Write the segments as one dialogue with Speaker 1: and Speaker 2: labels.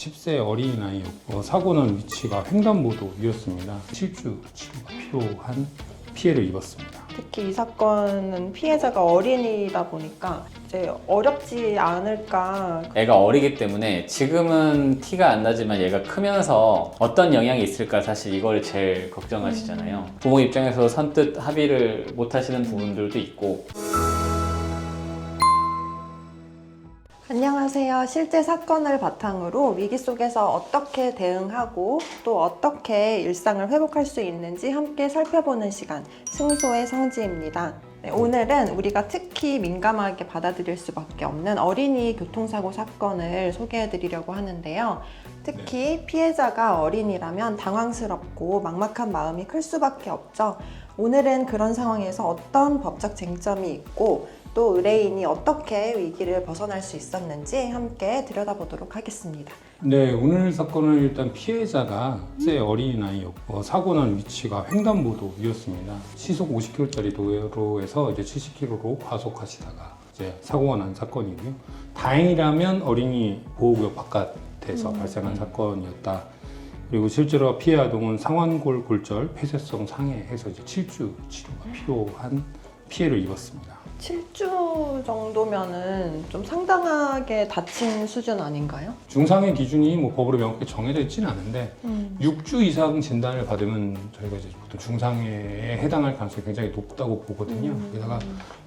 Speaker 1: 10세 어린아이였고 사고난 위치가 횡단보도 위였습니다. 실주 치료가 필요한 피해를 입었습니다.
Speaker 2: 특히 이 사건은 피해자가 어린이다 보니까 이제 어렵지 않을까.
Speaker 3: 애가 어리기 때문에 지금은 티가 안 나지만 얘가 크면서 어떤 영향이 있을까 사실 이걸 제일 걱정하시잖아요. 부모 입장에서 선뜻 합의를 못 하시는 부분들도 있고.
Speaker 2: 안녕하세요. 실제 사건을 바탕으로 위기 속에서 어떻게 대응하고 또 어떻게 일상을 회복할 수 있는지 함께 살펴보는 시간, 승소의 성지입니다. 네, 오늘은 우리가 특히 민감하게 받아들일 수밖에 없는 어린이 교통사고 사건을 소개해 드리려고 하는데요. 특히 피해자가 어린이라면 당황스럽고 막막한 마음이 클 수밖에 없죠. 오늘은 그런 상황에서 어떤 법적 쟁점이 있고 또 의뢰인이 어떻게 위기를 벗어날 수 있었는지 함께 들여다보도록 하겠습니다.
Speaker 1: 네, 오늘 사건은 일단 피해자가 10세 어린아이였고 사고난 위치가 횡단보도 위였습니다. 시속 50km짜리 도로에서 이제 70km로 과속하시다가 이제 사고가 난 사건이고요. 다행이라면 어린이 보호구역 바깥에서 발생한 사건이었다. 그리고 실제로 피해 아동은 상완골 골절 폐쇄성 상해에서 이제 7주 치료가 필요한 피해를 입었습니다.
Speaker 2: 7주 정도면은 좀 상당하게 다친 수준 아닌가요?
Speaker 1: 중상해 기준이 뭐 법으로 명확히 정해져 있지는 않은데 6주 이상 진단을 받으면 저희가 이제 보통 중상해에 해당할 가능성이 굉장히 높다고 보거든요. 게다가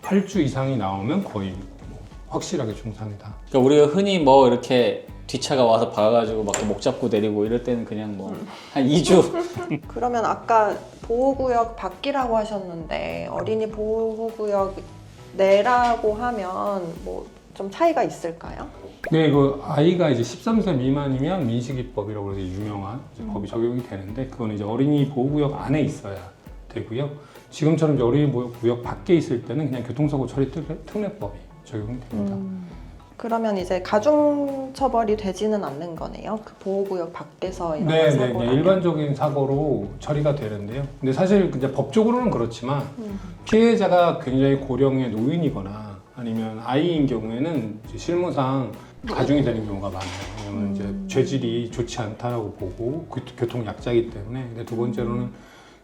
Speaker 1: 8주 이상이 나오면 거의 뭐 확실하게 중상이다.
Speaker 3: 그러니까 우리가 흔히 뭐 이렇게 뒷차가 와서 박아가지고 막 목 잡고 내리고 이럴 때는 그냥 뭐 한 2주?
Speaker 2: 그러면 아까 보호구역 밖이라고 하셨는데 어린이 보호구역 내라고 하면 뭐 좀 차이가 있을까요?
Speaker 1: 네, 그 아이가 이제 13세 미만이면 민식이법이라고 해서 유명한 이제 법이 적용이 되는데 그건 이제 어린이 보호구역 안에 있어야 되고요. 지금처럼 이제 어린이 보호구역 밖에 있을 때는 그냥 교통사고 처리 특례법이 적용이 됩니다.
Speaker 2: 그러면 이제 가중처벌이 되지는 않는 거네요. 그 보호구역 밖에서 이런
Speaker 1: 네,
Speaker 2: 사고라면.
Speaker 1: 일반적인 사고로 처리가 되는데요. 근데 사실 이제 법적으로는 그렇지만 피해자가 굉장히 고령의 노인이거나 아니면 아이인 경우에는 이제 실무상 가중이 되는 경우가 많아요. 왜냐면 이제 죄질이 좋지 않다라고 보고 교통 약자이기 때문에. 근데 두 번째로는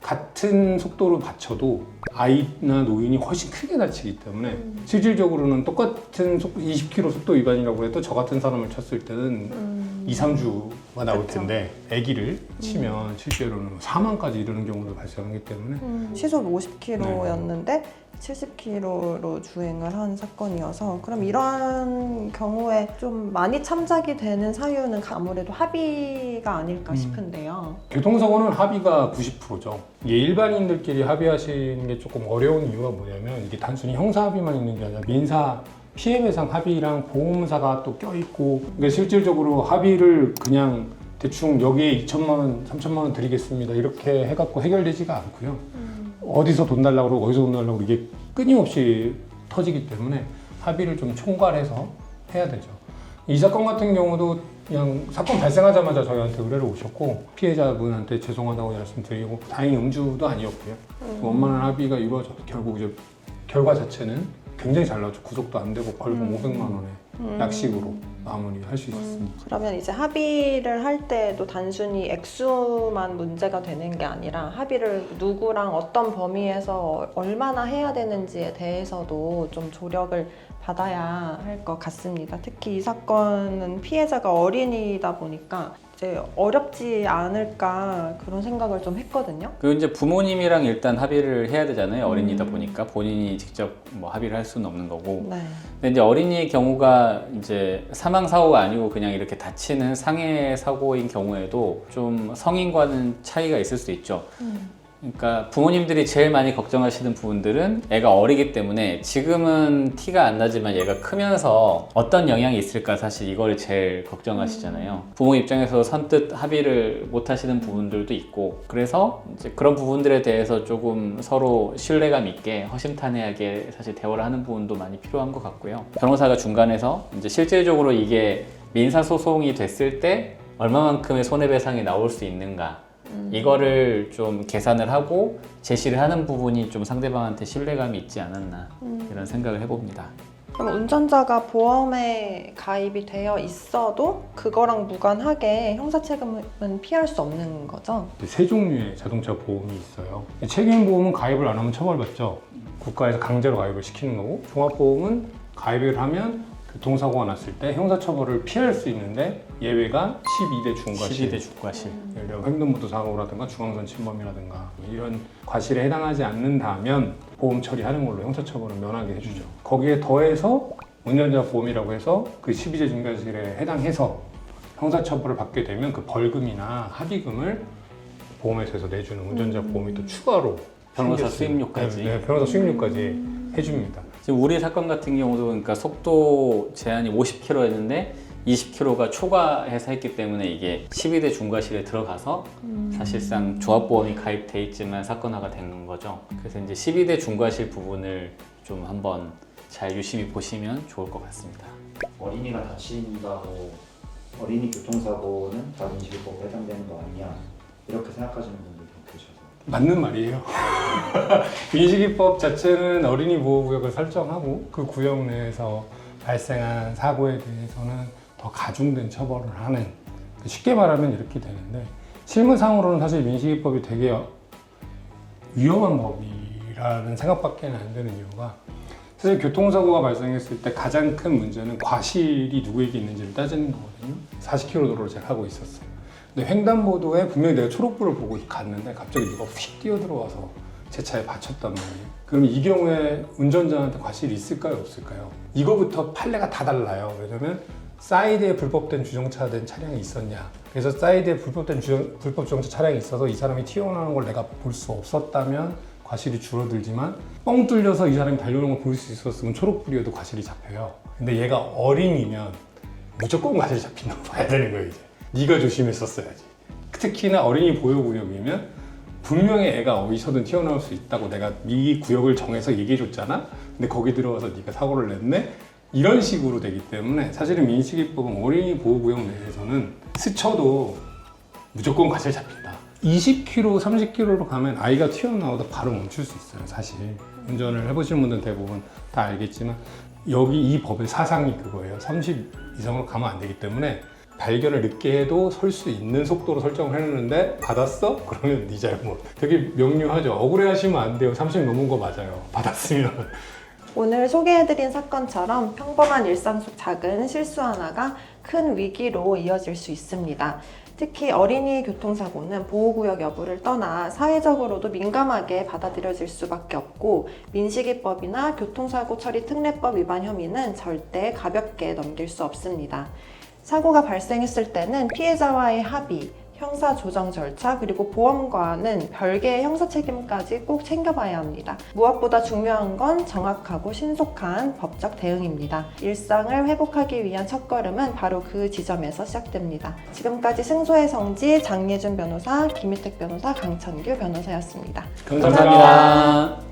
Speaker 1: 같은 속도로 다쳐도 아이나 노인이 훨씬 크게 다치기 때문에 실질적으로는 똑같은 20km 속도 위반이라고 해도 저 같은 사람을 쳤을 때는 2, 3주가 나올 텐데 아기를 치면 실제로는 사망까지 이르는 경우도 발생하기 때문에
Speaker 2: 시속 50km였는데 70km로 주행을 한 사건이어서 그럼 이런 경우에 좀 많이 참작이 되는 사유는 아무래도 합의가 아닐까 싶은데요.
Speaker 1: 교통사고는 합의가 90%죠. 이게 일반인들끼리 합의하시는 게 조금 어려운 이유가 뭐냐면 이게 단순히 형사 합의만 있는 게 아니라 민사 피해배상 합의랑 보험사가 또 껴있고 그러니까 실질적으로 합의를 그냥 대충 여기에 2천만 원, 3천만 원 드리겠습니다 이렇게 해갖고 해결되지가 않고요. 어디서 돈 달라고 그러고 어디서 돈 달라고 그러고 이게 끊임없이 터지기 때문에 합의를 좀 총괄해서 해야 되죠. 이 사건 같은 경우도 그냥 사건 발생하자마자 저희한테 의뢰를 오셨고 피해자분한테 죄송하다고 말씀드리고 다행히 음주도 아니었고요. 원만한 합의가 이루어져서 결국 이제 결과 자체는 굉장히 잘 나왔죠. 구속도 안 되고 벌금 500만 원에 약식으로 마무리할 수 있었습니다.
Speaker 2: 그러면 이제 합의를 할 때도 단순히 액수만 문제가 되는 게 아니라 합의를 누구랑 어떤 범위에서 얼마나 해야 되는지에 대해서도 좀 조력을 받아야 할 것 같습니다. 특히 이 사건은 피해자가 어린이다 보니까 이제 어렵지 않을까 그런 생각을 좀 했거든요.
Speaker 3: 그 이제 부모님이랑 일단 합의를 해야 되잖아요. 어린이다 보니까 본인이 직접 뭐 합의를 할 수는 없는 거고.
Speaker 2: 네.
Speaker 3: 근데 이제 어린이의 경우가 이제 사망 사고가 아니고 그냥 이렇게 다치는 상해 사고인 경우에도 좀 성인과는 차이가 있을 수 있죠. 그러니까 부모님들이 제일 많이 걱정하시는 부분들은 애가 어리기 때문에 지금은 티가 안 나지만 얘가 크면서 어떤 영향이 있을까 사실 이걸 제일 걱정하시잖아요. 부모 입장에서 선뜻 합의를 못 하시는 부분들도 있고 그래서 이제 그런 부분들에 대해서 조금 서로 신뢰감 있게 허심탄회하게 사실 대화를 하는 부분도 많이 필요한 것 같고요. 변호사가 중간에서 이제 실질적으로 이게 민사소송이 됐을 때 얼마만큼의 손해배상이 나올 수 있는가 이거를 좀 계산을 하고 제시를 하는 부분이 좀 상대방한테 신뢰감이 있지 않았나 이런 생각을 해봅니다.
Speaker 2: 그럼 운전자가 보험에 가입이 되어 있어도 그거랑 무관하게 형사책임은 피할 수 없는 거죠?
Speaker 1: 세 종류의 자동차 보험이 있어요. 책임보험은 가입을 안 하면 처벌받죠. 국가에서 강제로 가입을 시키는 거고, 종합보험은 가입을 하면 교통사고가 났을 때 형사처벌을 피할 수 있는데 예외가 12대 중과실.
Speaker 3: 12대 중과실.
Speaker 1: 예를 들어 횡단보도 사고라든가 중앙선 침범이라든가 이런 과실에 해당하지 않는다면 보험 처리하는 걸로 형사처벌을 면하게 해주죠. 거기에 더해서 운전자 보험이라고 해서 그 12대 중과실에 해당해서 형사처벌을 받게 되면 그 벌금이나 합의금을 보험회사에서 내주는 운전자 보험이 또 추가로
Speaker 3: 변호사
Speaker 1: 생겼어요.
Speaker 3: 수임료까지.
Speaker 1: 네, 변호사 수임료까지 해줍니다.
Speaker 3: 지금 우리 사건 같은 경우도 그러니까 속도 제한이 50km였는데 20km가 초과해서 했기 때문에 이게 12대 중과실에 들어가서 사실상 조합보험이 가입돼 있지만 사건화가 되는 거죠. 그래서 이제 12대 중과실 부분을 좀 한번 잘 유심히 보시면 좋을 것 같습니다.
Speaker 4: 어린이가 다친다고 어린이 교통사고는 자동시기법에 해당되는 거 아니냐 이렇게 생각하시는 분들도 계셔서
Speaker 1: 맞는 말이에요. 민식이법 자체는 어린이 보호구역을 설정하고 그 구역 내에서 발생한 사고에 대해서는 더 가중된 처벌을 하는, 쉽게 말하면 이렇게 되는데 실무상으로는 사실 민식이법이 되게 위험한 법이라는 생각밖에 안 드는 이유가, 사실 교통사고가 발생했을 때 가장 큰 문제는 과실이 누구에게 있는지를 따지는 거거든요. 40km 도로를 제가 하고 있었어요. 근데 횡단보도에 분명히 내가 초록불을 보고 갔는데 갑자기 누가 휙 뛰어들어와서 제 차에 받쳤단 말이에요. 그럼 이 경우에 운전자한테 과실이 있을까요, 없을까요? 이거부터 판례가 다 달라요. 왜냐면 사이드에 불법된 주정차된 차량이 있었냐. 그래서 사이드에 불법 주정차 차량이 있어서 이 사람이 튀어나오는 걸 내가 볼 수 없었다면 과실이 줄어들지만, 뻥 뚫려서 이 사람이 달려오는 걸 볼 수 있었으면 초록불이어도 과실이 잡혀요. 근데 얘가 어린이면 무조건 과실이 잡힌다고 봐야 되는 거예요, 이제. 네가 조심했었어야지. 특히나 어린이 보호구역이면 분명히 애가 어디서든 튀어나올 수 있다고 내가 이 구역을 정해서 얘기해줬잖아? 근데 거기 들어와서 네가 사고를 냈네? 이런 식으로 되기 때문에 사실은 민식이법은 어린이 보호구역 내에서는 스쳐도 무조건 과실 잡힌다. 20km, 30km로 가면 아이가 튀어나오다 바로 멈출 수 있어요, 사실. 운전을 해보시는 분들은 대부분 다 알겠지만 여기 이 법의 사상이 그거예요. 30 이상으로 가면 안 되기 때문에 발견을 늦게 해도 설 수 있는 속도로 설정을 해놓는데 받았어? 그러면 네 잘못. 되게 명료하죠. 억울해하시면 안 돼요. 30 넘은 거 맞아요. 받았으면.
Speaker 2: 오늘 소개해드린 사건처럼 평범한 일상 속 작은 실수 하나가 큰 위기로 이어질 수 있습니다. 특히 어린이 교통사고는 보호구역 여부를 떠나 사회적으로도 민감하게 받아들여질 수밖에 없고, 민식이법이나 교통사고 처리 특례법 위반 혐의는 절대 가볍게 넘길 수 없습니다. 사고가 발생했을 때는 피해자와의 합의, 형사 조정 절차, 그리고 보험과는 별개의 형사 책임까지 꼭 챙겨봐야 합니다. 무엇보다 중요한 건 정확하고 신속한 법적 대응입니다. 일상을 회복하기 위한 첫걸음은 바로 그 지점에서 시작됩니다. 지금까지 승소의 성지 장예준 변호사, 김희택 변호사, 강천규 변호사였습니다.
Speaker 3: 감사합니다.